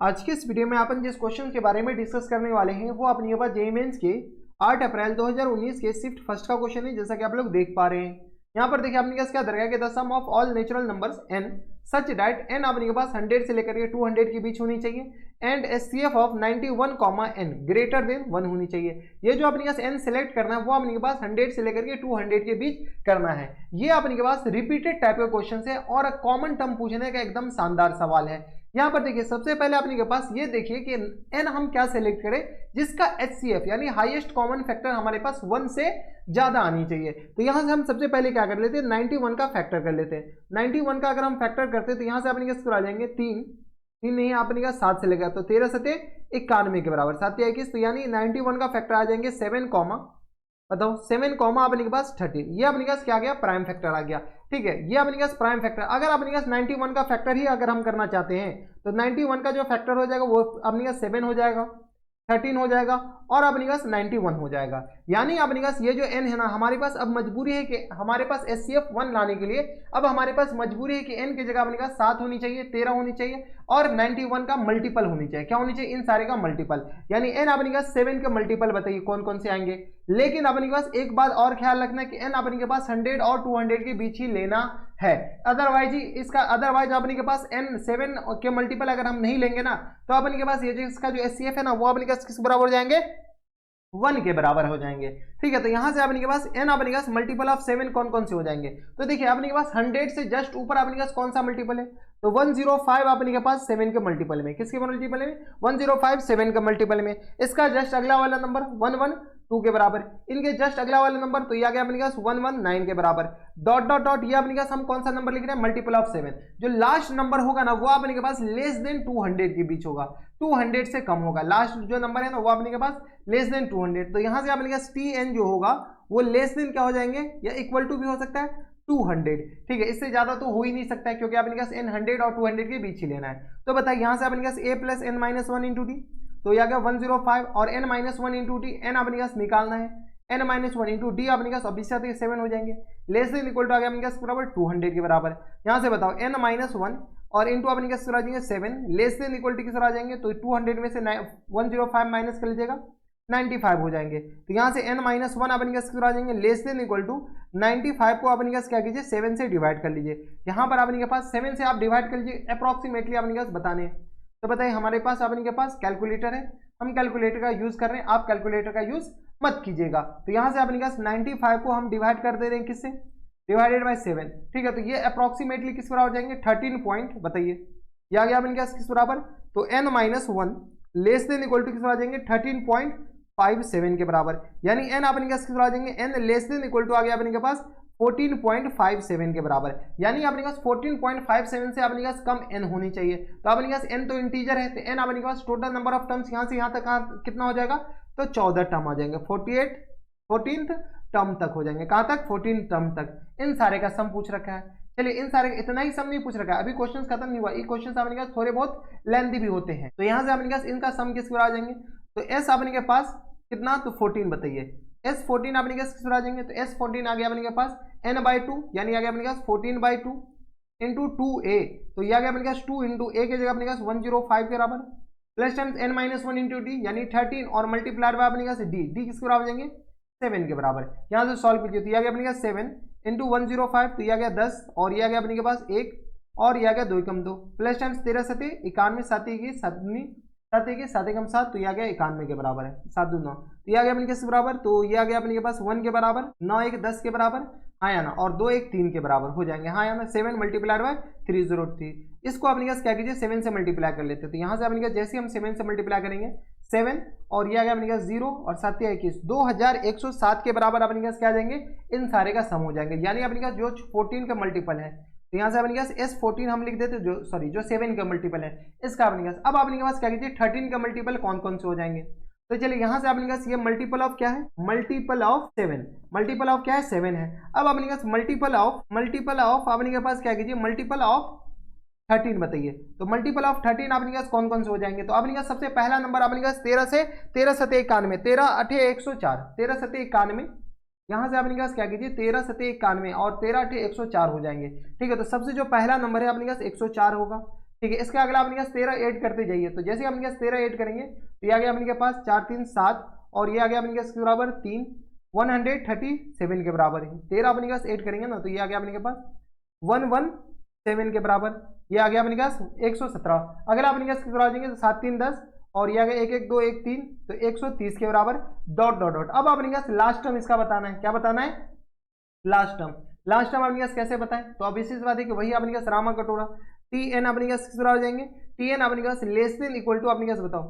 आज के इस वीडियो में अपन जिस क्वेश्चन के बारे में डिस्कस करने वाले हैं वो अपने पास जेईई मेंस के 8 अप्रैल 2019 के शिफ्ट फर्स्ट का क्वेश्चन है। जैसा कि आप लोग देख पा रहे हैं यहाँ पर देखिए अपने पास क्या दर्जा के the sum of all natural numbers n such that n अपने के पास 100 से लेकर के 200 के बीच होनी चाहिए and HCF of 91, n greater than 1 होनी चाहिए। ये जो अपने पास n सिलेक्ट करना है वो अपने के पास 100 से लेकर के 200 के बीच करना है। ये अपने के पास रिपीटेड टाइप का क्वेश्चन है और कॉमन टर्म पूछने का एकदम शानदार सवाल है। यहाँ पर देखिए सबसे पहले अपने के पास ये देखिए कि n हम क्या सिलेक्ट करें जिसका HCF यानी हाईएस्ट कॉमन फैक्टर हमारे पास 1 से ज्यादा आनी चाहिए। तो यहाँ से हम सबसे पहले क्या कर लेते हैं 91 का फैक्टर कर लेते हैं। 91 का अगर हम फैक्टर करते हैं तो यहाँ से अपने के आ जाएंगे 3 नहीं अपने का 7 से लेगा तो 13 सते 91 के बराबर 7 या 21, तो यानी 91 का फैक्टर आ जाएंगे 7 कॉमा बताओ 7 कॉमा अपने के पास 30। ये अपने पास क्या आ गया प्राइम फैक्टर आ गया। ठीक है, ये अपने पास प्राइम फैक्टर। अगर अपने पास 91 का फैक्टर ही अगर हम करना चाहते हैं तो 91 का जो फैक्टर हो जाएगा वो अपने पास 7 हो जाएगा, 13 हो जाएगा और अपने पास 91 हो जाएगा। यानी अपने पास ये जो n है ना हमारे पास अब मजबूरी है कि हमारे पास HCF 1 लाने के लिए अब हमारे पास मजबूरी है कि n की जगह अपने पास 7 होनी चाहिए, 13 होनी चाहिए और 91 का मल्टीपल होनी चाहिए। क्या होनी चाहिए? इन सारे का मल्टीपल। यानी n अपने पास 7 के मल्टीपल बताइए कौन कौन से आएंगे। लेकिन अपने के पास एक बात और ख्याल रखना कि n अपने के पास 100 और 200 के बीच ही लेना है। अदरवाइज अपने के पास n 7 के मल्टीपल अगर हम नहीं लेंगे ना तो अपने के पास ये जो इसका जो HCF है ना वो अपने के पास किस बराबर हो जाएंगे 1 के बराबर हो जाएंगे। ठीक है, तो यहां से अपने के पास n अपने के पास मल्टीपल ऑफ 7 कौन कौन से हो जाएंगे। तो देखिए अपने के पास 100 से जस्ट ऊपर अपने के पास कौन सा मल्टीपल है तो 105 अपने के पास 7 के मल्टीपल में। किसके मल्टीपल में? 105 7 के मल्टीपल में। इसका जस्ट अगला वाला नंबर 112 के बराबर, इनके जस्ट अगला वाला नंबर तो ये आ गया अपने पास 119 के बराबर। डॉट डॉट डॉट ये अपने पास हम कौन सा नंबर लिख रहे हैं मल्टीपल ऑफ 7। जो लास्ट नंबर होगा ना वो अपने के पास लेस देन 200 के बीच होगा, 200 से कम होगा। लास्ट जो नंबर है ना वो अपने के पास लेस देन 200। तो यहां से अपने पास TN जो होगा वो लेस देन क्या हो जाएंगे या इक्वल टू भी हो सकता है 200। ठीक है, इससे ज्यादा तो हो ही नहीं सकता है क्योंकि अपने पास n 100 और 200 के बीच ही लेना है। तो बताइए यहां से अपने पास a plus n minus 1 into D तो यह आ गया 105 और n minus 1 into D n अपने पास निकालना है n माइनस 1 इंटू डी अपने पास ऑब्वियस 7 हो जाएंगे। लेस देन इक्वल टू आ गया अपने पास बराबर 200 के बराबर। यहां से बताओ n माइनस 1 और इंटू अपने पास आ जाएंगे 7 लेस देन इक्वल टू किस आ जाएंगे तो 200 में से 105 माइनस कर लीजिएगा 95 हो जाएंगे। तो यहाँ से n माइनस 1 अपने पास आ जाएंगे लेस देन इक्वल टू 95 को अपने पास क्या कीजिए 7 से डिवाइड कर लीजिए। यहाँ पर अपने के पास 7 से आप डिवाइड कर लीजिए अप्रॉक्सीमेटली अपने पास बताने। तो बताइए हमारे पास अपने के पास कैलकुलेटर है, हम कैलकुलेटर का यूज कर रहे हैं, आप कैलकुलेटर का यूज मत कीजिएगा। तो यहाँ से अपने पास 95 को हम डिवाइड कर दे रहे हैं किससे डिवाइडेड बाई 7। ठीक है, तो ये अप्रॉक्सीमेटली किस बराबर हो जाएंगे 13 पॉइंट बताइए ये आ गया अपने पास किस बराबर तो n minus 1 less than equal to किस बराबर आ जाएंगे 13.57 के बराबर। यानी n अपने के पास आ जाएंगे n less than equal to आ गया अपने के पास 14.57 के बराबर। यानी अपने पास 14.57 से अपने पास कम n होनी चाहिए। तो अपने पास n तो इंटीजर है तो n अपने पास टोटल नंबर ऑफ टर्म्स यहाँ से यहाँ तक कितना हो जाएगा तो 14 टर्म आ जाएंगे। 14th टर्म तक हो जाएंगे। कहाँ तक 14 टर्म तक। इन सारे का सम पूछ रखा है। चलिए इन सारे इतना ही सम नहीं पूछ रखा है, अभी क्वेश्चन खत्म नहीं हुआ। ये क्वेश्चन अपने पास थोड़े बहुत लेंथी भी होते हैं। तो यहाँ से अपने पास इनका सम किस आ जाएंगे तो S अपने के पास कितना तो 14 बताइए S14 अपने के किस आ जाएंगे तो S14 आ गया अपने के पास n/2 यानी आ गया अपने पास 14/2 इंटू 2a तो ये आ गया अपने पास 2 इंटू a की जगह अपने पास 105 के बराबर plus times n minus 1 into D यानी 13 और मल्टीप्लाइड बाय अपने पास डी किसके बराबर आ जाएंगे 7 के बराबर। यहाँ से सॉल्व कीजिए तो ये आ गया अपने पास 7 इंटू 105 तो ये आ गया 10 और ये आ गया अपने के पास 1 और ये आ गया 2 कम 2 प्लस टाइम्स 13 सते 91 7 की 7 कम 7 तो ये आ गया 91 के बराबर है 7 2 9 तो ये आ गया अपने के बराबर। तो ये आ गया अपने के पास 1 के बराबर 9 1 10 के बराबर हाँ या ना और 2 1 3 के बराबर हो जाएंगे हाँ या ना। 7 मल्टीप्लाइड बाय 303 इसको अपने पास क्या कीजिए 7 से मल्टीप्लाई कर लेते हैं। तो यहाँ से अपने जैसे हम 7 से मल्टीप्लाई करेंगे 7 और ये आ गया अपने पास 0 और 7 21 2107 के बराबर अपने पास क्या आ जाएंगे इन सारे का सम हो जाएंगे। यानी अपने पास जो 14 का मल्टीपल है तो यहाँ से अपने पास S14 हम लिख देते जो 7 का मल्टीपल है इसका अपने पास। अब अपने पास क्या कीजिए 13 का मल्टीपल कौन कौन से हो जाएंगे। तो चलिए यहाँ से अपने पास ये मल्टीपल ऑफ क्या है मल्टीपल ऑफ 7 मल्टीपल ऑफ क्या है 7 है। अब अपने पास मल्टीपल ऑफ अपने के पास क्या कीजिए मल्टीपल ऑफ 13 बताइए। तो मल्टीपल ऑफ 13 अपने पास कौन कौन से हो जाएंगे तो अपने पास सबसे पहला नंबर अपने पास 13 से 13 सते 91 13 8 104 13 सते 91 यहाँ से अपने पास क्या कीजिए 13 सते 91 और 13 8 104 हो जाएंगे। ठीक है, तो सबसे जो पहला नंबर है अपने पास 104 होगा। ठीक है, इसका अगला अपने पास 13 ऐड करते जाइए, तो जैसे अपने पास 13 ऐड करेंगे तो ये आ गया अपने पास 4 3 7 और ये आ गया अपने पास के बराबर 3 137 के बराबर है। 13 अपने पास ऐड करेंगे ना तो ये आ गया अपने पास 117 के बराबर, ये आ गया अपने पास 117। अगला अपने पास कितना आ जाएंगे तो 7 3 10 और ये आ गया 1 1 2 1 3 तो 130 के बराबर डॉट डॉट डॉट। अब अपने पास लास्ट टर्म इसका बताना है, क्या बताना है? Last term. लास्ट टर्म अपने पास कैसे बताएं? तो अब इसी से बात है कि वही अपने पास रामा कटोरा टी एन अपने पास किस बराबर हो जाएंगे, टी एन अपने पास लेस देन इक्वल टू अपने पास बताओ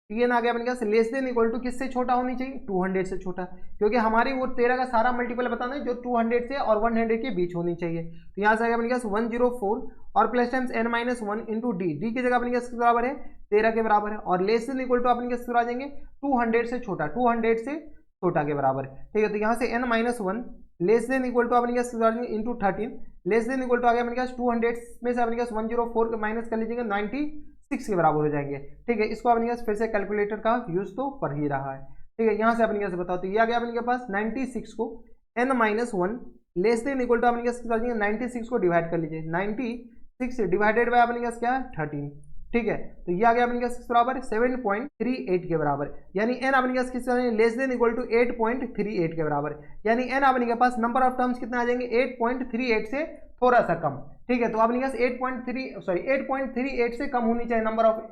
टी एन आ गया अपने पास लेस देन इक्वल टू किससे छोटा होनी चाहिए, 200 से छोटा, क्योंकि हमारी वो 13 का सारा मल्टीपल बताना है जो 200 से और 100 के बीच होनी चाहिए। तो यहाँ से आ गया अपने पास 104 और plus times n minus 1 into D, D की जगह अपने पास किस बराबर है 13 के बराबर है, और लेस देन इक्वल टू अपने पास आ जाएंगे 200 से छोटा, 200 से छोटा के बराबर। ठीक है, तो यहाँ से n minus 1 less than equal to अपने पास into 13 less than equal to आ गया अपने पास 200 में से अपने पास 104 माइनस कर लीजिएगा 96 के बराबर हो जाएंगे। ठीक है, इसको अपने पास फिर से कैलकुलेटर का यूज तो पढ़ ही रहा है। ठीक है, यहाँ से अपने पास बताओ तो ये आ गया अपने पास 96 को n minus 1 less than equal to अपने पास 96 को डिवाइड कर लीजिए, 96 डिवाइडेड बाय अपने पास क्या है 13। ठीक है, तो ये आ गया अपने पास किस बराबर 7.38 के बराबर, यानी n अपने पास किस लेस देन इक्वल टू 8.38 के बराबर, यानी n अपने के पास नंबर ऑफ टर्म्स कितना आ जाएंगे 8.38 से थोड़ा सा कम। ठीक है, तो अपने पास 8.38 से कम होनी चाहिए नंबर ऑफ,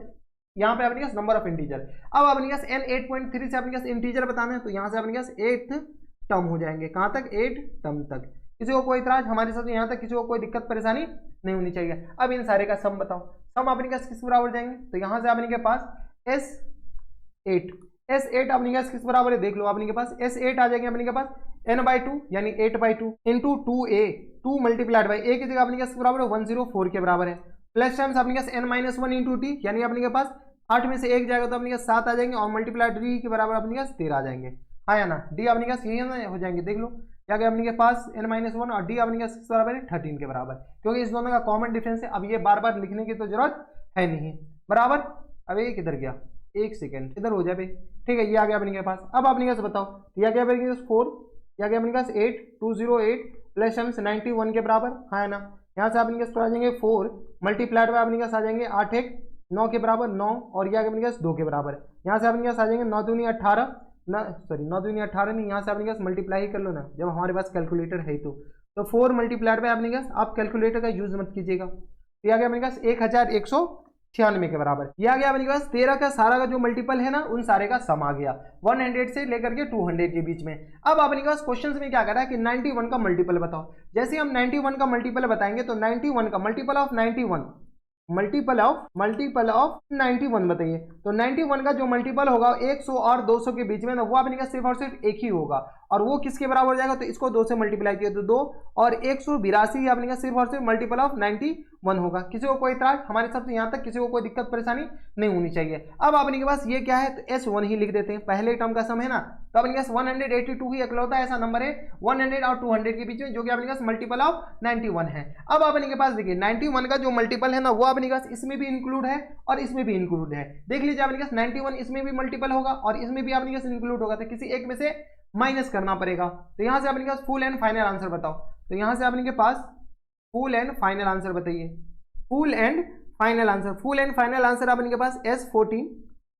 यहाँ पे अपने पास नंबर ऑफ इंटीजर। अब अपने पास n 8.3 से अपने पास इंटीजर बताना है, तो यहाँ से अपने पास 8 टर्म हो जाएंगे, कहाँ तक 8 टर्म तक। किसी को कोई इतराज हमारे साथ यहाँ तक किसी को कोई दिक्कत परेशानी नहीं होनी चाहिए। अब इन सारे का सम बताओ, सम अपने पास किस बराबर जाएंगे, तो यहाँ से अपने के पास S8 अपने पास किस बराबर है देख लो, अपने के पास S8 आ जाएंगे अपने के पास n/2 यानी 8/2 into 2a 2 multiplied by a की जगह अपने पास बराबर है 104 के बराबर है, प्लस टाइम्स अपने पास n माइनस 1 इंटू टी यानी अपने के पास 8 में से 1 जाएगा तो अपने पास 7 आ जाएंगे और मल्टीप्लाइड डी के बराबर अपने पास 13 आ जाएंगे। हाँ या ना, डी अपने पास यही ना हो जाएंगे, देख लो क्या गया अपने के पास n माइनस 1 और डी अपने पास किस बराबर है 13 के बराबर, क्योंकि इस दोनों का कॉमन डिफरेंस है। अब ये बार बार लिखने की तो जरूरत है नहीं बराबर। अब ये किधर गया, एक सेकेंड इधर हो जाए। ठीक है, ये आ गया अपने के पास। अब अपने पास बताओ, ये आ गया अपने पास 4, ये आ गया अपने पास 8 208 प्लस टाइम्स 91 के बराबर। हाँ ना, यहाँ से अपने पास आ जाएंगे 4 मल्टीप्लाइड में अपने पास आ जाएंगे 8 1 9 के बराबर 9 और ये आ गया अपने पास 2 के बराबर। यहाँ से अपने पास आ जाएंगे 9 दूनी 18 ना, सॉरी 9 दूनी 18 नहीं, यहाँ से अपने पास मल्टीप्लाई ही कर लो ना जब हमारे पास कैलकुलेटर है तो 4 मल्टीप्लाइड में अपने पास आप कैलकुलेटर का यूज मत कीजिएगा। ये आ गया अपने पास 1196 के बराबर। ये आ गया अपने पास 13 का सारा का जो मल्टीपल है ना उन सारे का सम आ गया 100 से लेकर के 200 के बीच में। अब अपने पास क्वेश्चन में क्या कर रहा है कि 91 का मल्टीपल बताओ। जैसे हम 91 का मल्टीपल बताएंगे तो 91 का मल्टीपल ऑफ 91 मल्टीपल ऑफ 91 बताइए, तो 91 का जो मल्टीपल होगा 100 और 200 के बीच में ना वो अपने का सिर्फ और सिर्फ एक ही होगा, और वो किसके बराबर हो जाएगा, तो इसको 2 से मल्टीप्लाई किया तो 2 और 182 अपने का सिर्फ और सिर्फ मल्टीपल ऑफ 91 होगा। किसी को कोई इतराज हमारे सबसे यहाँ तक किसी को कोई दिक्कत परेशानी नहीं होनी चाहिए। अब अपने के पास ये क्या है, तो S1 ही लिख देते हैं, पहले टर्म का सम है ना, तो अपने पास 182 ही इकलौता ऐसा नंबर है 100 और 200 के बीच में जो कि अपने पास मल्टीपल ऑफ 91 है। अब अपने के पास देखिए 91 का जो मल्टीपल है ना वो अपने पास इसमें भी इंक्लूड है और इसमें भी इंक्लूड है। देख लीजिए अपने पास 91 इसमें भी मल्टीपल होगा और इसमें भी अपने पास इंक्लूड होगा, तो किसी एक में से माइनस करना पड़ेगा। तो यहाँ से अपने पास फुल एंड फाइनल आंसर बताओ, तो यहाँ से अपने के पास फुल एंड फाइनल आंसर बताइए, full and final answer. Full and final answer अपने के पास S14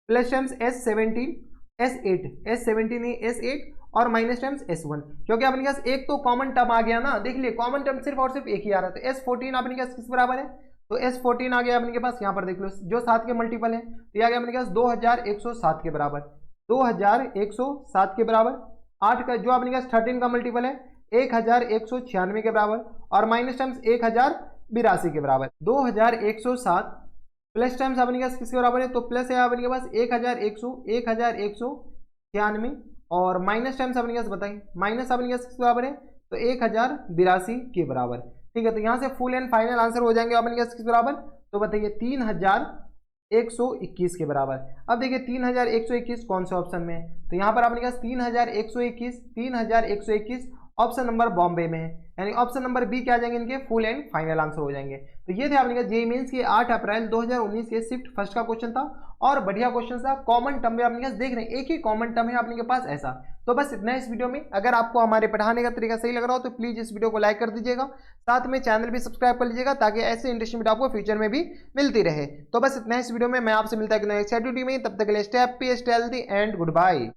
plus times S17 S17 नहीं S8 और माइनस टाइम्स S1, क्योंकि अपने पास एक तो कॉमन टर्म आ गया ना, देख लिए कॉमन टर्म सिर्फ और सिर्फ एक ही आ रहा है। तो S14 अपने पास किस बराबर है, तो S14 आ गया अपने के पास, यहाँ पर देख लो जो 7 के मल्टीपल है तो ये आ गया अपने पास 2107 के बराबर, 2107 के बराबर। 8 का जो अपने पास 13 का मल्टीपल है 1196 के बराबर और माइनस टाइम्स 1082 के बराबर। 2107 प्लस टाइम्स अपने पास किसके बराबर है, तो प्लस है अपने के पास 1196 और माइनस टाइम्स अपने पास बताइए माइनस अपने पास किसके बराबर है, तो 1082 के बराबर। ठीक है, तो यहाँ से फुल एंड फाइनल आंसर हो जाएंगे अपने पास किसके बराबर, तो बताइए 3121 के बराबर। अब देखिए 3121 कौन से ऑप्शन में है, तो यहाँ पर अपने पास 3121 ऑप्शन नंबर बॉम्बे में है, यानी ऑप्शन नंबर बी क्या आ जाएंगे इनके फुल एंड फाइनल आंसर हो जाएंगे। तो ये थे आपने जेईई मेंस के 8 अप्रैल 2019 के शिफ्ट फर्स्ट का क्वेश्चन था, और बढ़िया क्वेश्चन था। कॉमन टर्म में आपने देख रहे हैं, एक ही कॉमन टर्म है आपने के पास ऐसा। तो बस इतना इस वीडियो में। अगर आपको हमारे पढ़ाने का तरीका सही लग रहा हो तो प्लीज इस वीडियो को लाइक कर दीजिएगा, साथ में चैनल भी सब्सक्राइब कर लीजिएगा ताकि ऐसे इंटरेस्टिंग वीडियो आपको फ्यूचर में भी मिलती रहे। तो बस इतना इस वीडियो में, मैं आपसे मिलता है नेक्स्ट वीडियो में। तब तक के लिए stay happy, stay healthy and good bye.